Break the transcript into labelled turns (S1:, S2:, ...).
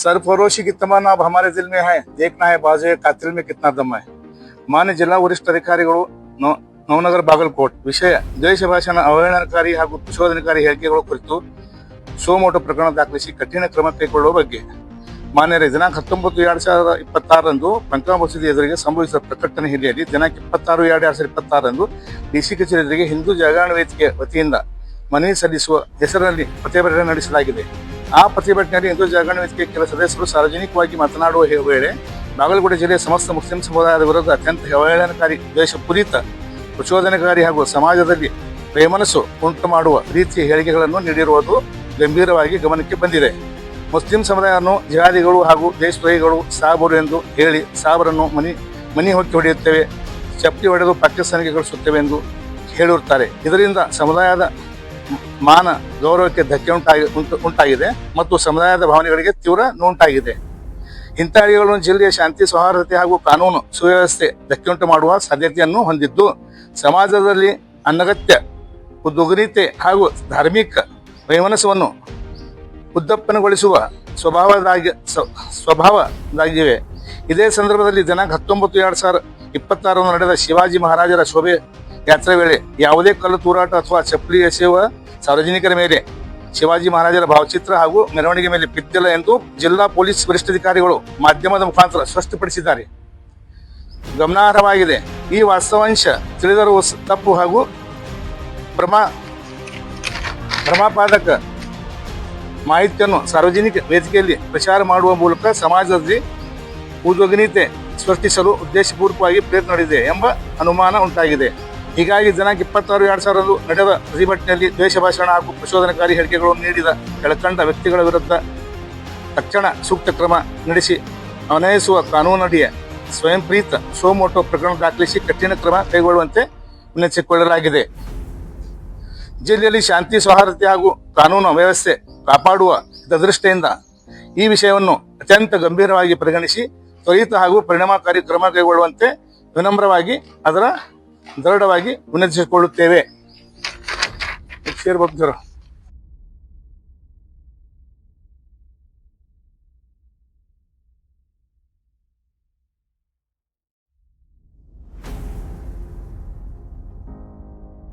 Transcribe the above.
S1: सरफरोशी की तमन्ना अब हमारे दिल में है, देखना है बाजुए कातिल में कितना दम है। ಮಾನ್ಯ ಜಿಲ್ಲಾ ವರಿಷ್ಠಾಧಿಕಾರಿಗಳು ನವನಗರ ಬಾಗಲಕೋಟ್ ವಿಷಯ ದ್ವೇಷ ಭಾಷಣ ಅವಹೇಳನಕಾರಿ ಹಾಗೂ ಪ್ರಚೋದನಕಾರಿ ಹೇಳಿಕೆಗಳ ಕುರಿತು ಸೋಮೋಟೋ ಪ್ರಕರಣ ದಾಖಲಿಸಿ ಕಠಿಣ ಕ್ರಮ ಕೈಗೊಳ್ಳುವ ಬಗ್ಗೆ ಮಾನ್ಯರೇ ದಿನಾಂಕ 19/2/2026ರಂದು ಪಂಕಾ ಮಸೀದಿ ಎದುರಿಗೆ ಸಂಭವಿಸಿದ ಪ್ರಕಟಣೆ ಹಿನ್ನೆಲೆಯಲ್ಲಿ ದಿನಾಂಕ 26/2/2026ರಂದು ಡಿಸಿ ಕಚೇರಿ ಎದುರಿಗೆ ಹಿಂದೂ ಜಾಗರಣ ವೇದಿಕೆ ವತಿಯಿಂದ ಮನವಿ ಸಲ್ಲಿಸುವ ಹೆಸರಿನಲ್ಲಿ ಪ್ರತಿಭಟನೆ ನಡೆಸಲಾಗಿದೆ। ಆ ಪ್ರತಿಭಟನೆಯಲ್ಲಿ ಹಿಂದೂ ಜಾಗರಣ ವೇದಿಕೆ ಕೆಲ ಸದಸ್ಯರು ಸಾರ್ವಜನಿಕವಾಗಿ ಮಾತನಾಡುವ ವೇಳೆ ಬಾಗಲಕೋಟೆ ಜಿಲ್ಲೆಯ ಸಮಸ್ತ ಮುಸ್ಲಿಂ ಸಮುದಾಯದ ವಿರುದ್ಧ ಅತ್ಯಂತ ಅವಹೇಳನಕಾರಿ ದ್ವೇಷಪೂರಿತ ಪ್ರಚೋದನಕಾರಿ ಹಾಗೂ ಸಮಾಜದಲ್ಲಿ ವೈಮನಸ್ಸು ಉಂಟು ಮಾಡುವ ರೀತಿಯ ಹೇಳಿಕೆಗಳನ್ನು ನೀಡಿರುವುದು ಗಂಭೀರವಾಗಿ ಗಮನಕ್ಕೆ ಬಂದಿದೆ। ಮುಸ್ಲಿಂ ಸಮುದಾಯವನ್ನು ಜಿಹಾದಿಗಳು ಹಾಗೂ ದೇಶದ್ರೋಹಿಗಳು ಸಾಬರು ಎಂದು ಹೇಳಿ ಸಾಬರನ್ನು ಮನಿ ಹೊಕ್ಕಿ ಹೊಡೆಯುತ್ತೇವೆ, ಚಪ್ಪಲಿ ಹೊಡೆದು ಪಾಕಿಸ್ತಾನಿಗೆ ಕಳಿಸುತ್ತೇವೆ ಎಂದು ಹೇಳಿರುತ್ತಾರೆ। ಇದರಿಂದ ಸಮುದಾಯದ ಮಾನ ಗೌರವಕ್ಕೆ ಧಕ್ಕೆ ಉಂಟಾಗಿದೆ ಮತ್ತು ಸಮುದಾಯದ ಭಾವನೆಗಳಿಗೆ ತೀವ್ರ ನೋವುಂಟಾಗಿದೆ। ಇಂಥ ಹೇಳಿಕೆಗಳನ್ನು ಜಿಲ್ಲೆಯ ಶಾಂತಿ ಸೌಹಾರ್ದತೆ ಹಾಗೂ ಕಾನೂನು ಸುವ್ಯವಸ್ಥೆ ಧಕ್ಕೆಯುಂಟು ಮಾಡುವ ಸಾಧ್ಯತೆಯನ್ನು ಹೊಂದಿದ್ದು ಸಮಾಜದಲ್ಲಿ ಅನಗತ್ಯ ಉದ್ವಿಗ್ನತೆ ಹಾಗೂ ಧಾರ್ಮಿಕ ವೈಮನಸ್ಸನ್ನು ಉದ್ದಪ್ಪನಗೊಳಿಸುವ ಸ್ವಭಾವದಾಗಿವೆ। ಇದೇ ಸಂದರ್ಭದಲ್ಲಿ ದಿನಾಂಕ 19/2/2026 ನಡೆದ ಶಿವಾಜಿ ಮಹಾರಾಜರ ಶೋಭೆ ಯಾತ್ರೆ ವೇಳೆ ಯಾವುದೇ ಕಲ್ಲು ತೂರಾಟ ಅಥವಾ ಚಪ್ಪಲಿ ಎಸೆಯುವ ಸಾರ್ವಜನಿಕರ ಮೇಲೆ ಶಿವಾಜಿ ಮಹಾರಾಜರ ಭಾವಚಿತ್ರ ಹಾಗೂ ಮೆರವಣಿಗೆ ಮೇಲೆ ಬಿದ್ದಿಲ್ಲ ಎಂದು ಜಿಲ್ಲಾ ಪೊಲೀಸ್ ವರಿಷ್ಠಾಧಿಕಾರಿಗಳು ಮಾಧ್ಯಮದ ಮುಖಾಂತರ ಸ್ಪಷ್ಟಪಡಿಸಿದ್ದಾರೆ। ಗಮನಾರ್ಹವಾಗಿದೆ, ಈ ವಾಸ್ತವಾಂಶ ತಿಳಿದರೂ ತಪ್ಪು ಹಾಗೂ ಭ್ರಮಾಪಾದಕ ಮಾಹಿತಿಯನ್ನು ಸಾರ್ವಜನಿಕ ವೇದಿಕೆಯಲ್ಲಿ ಪ್ರಚಾರ ಮಾಡುವ ಮೂಲಕ ಸಮಾಜದಲ್ಲಿ ಉದ್ವಿಗ್ನತೆ ಸೃಷ್ಟಿಸಲು ಉದ್ದೇಶಪೂರ್ವಕವಾಗಿ ಪ್ರಯತ್ನ ನಡೆದಿದೆ ಎಂಬ ಅನುಮಾನ ಉಂಟಾಗಿದೆ। ಹೀಗಾಗಿ ದಿನಾಂಕ 26/2/2026ರಂದು ನಡೆದ ಪ್ರತಿಭಟನೆಯಲ್ಲಿ ದ್ವೇಷ ಭಾಷಣ ಹಾಗೂ ಪ್ರಚೋದನಕಾರಿ ಹೇಳಿಕೆಗಳನ್ನು ನೀಡಿದ ಕೆಳಕಂಡ ವ್ಯಕ್ತಿಗಳ ವಿರುದ್ಧ ತಕ್ಷಣ ಸೂಕ್ತ ಕ್ರಮ ನಡೆಸಿ ಅನ್ವಯಿಸುವ ಕಾನೂನಡಿಯ ಸ್ವಯಂಪ್ರೀತ ಸೋಮೋಟೋ ಪ್ರಕರಣ ದಾಖಲಿಸಿ ಕಠಿಣ ಕ್ರಮ ಕೈಗೊಳ್ಳುವಂತೆ ವಿನಂತಿಸಿಕೊಳ್ಳಲಾಗಿದೆ। ಜಿಲ್ಲೆಯಲ್ಲಿ ಶಾಂತಿ ಸೌಹಾರ್ದತೆ ಹಾಗೂ ಕಾನೂನು ವ್ಯವಸ್ಥೆ ಕಾಪಾಡುವ ದೃಷ್ಟಿಯಿಂದ ಈ ವಿಷಯವನ್ನು ಅತ್ಯಂತ ಗಂಭೀರವಾಗಿ ಪರಿಗಣಿಸಿ ತ್ವರಿತ ಹಾಗೂ ಪರಿಣಾಮಕಾರಿ ಕ್ರಮ ಕೈಗೊಳ್ಳುವಂತೆ ವಿನಮ್ರವಾಗಿ ದೃಢವಾಗಿ ವಿನಂತಿಸಿಕೊಳ್ಳುತ್ತೇವೆ।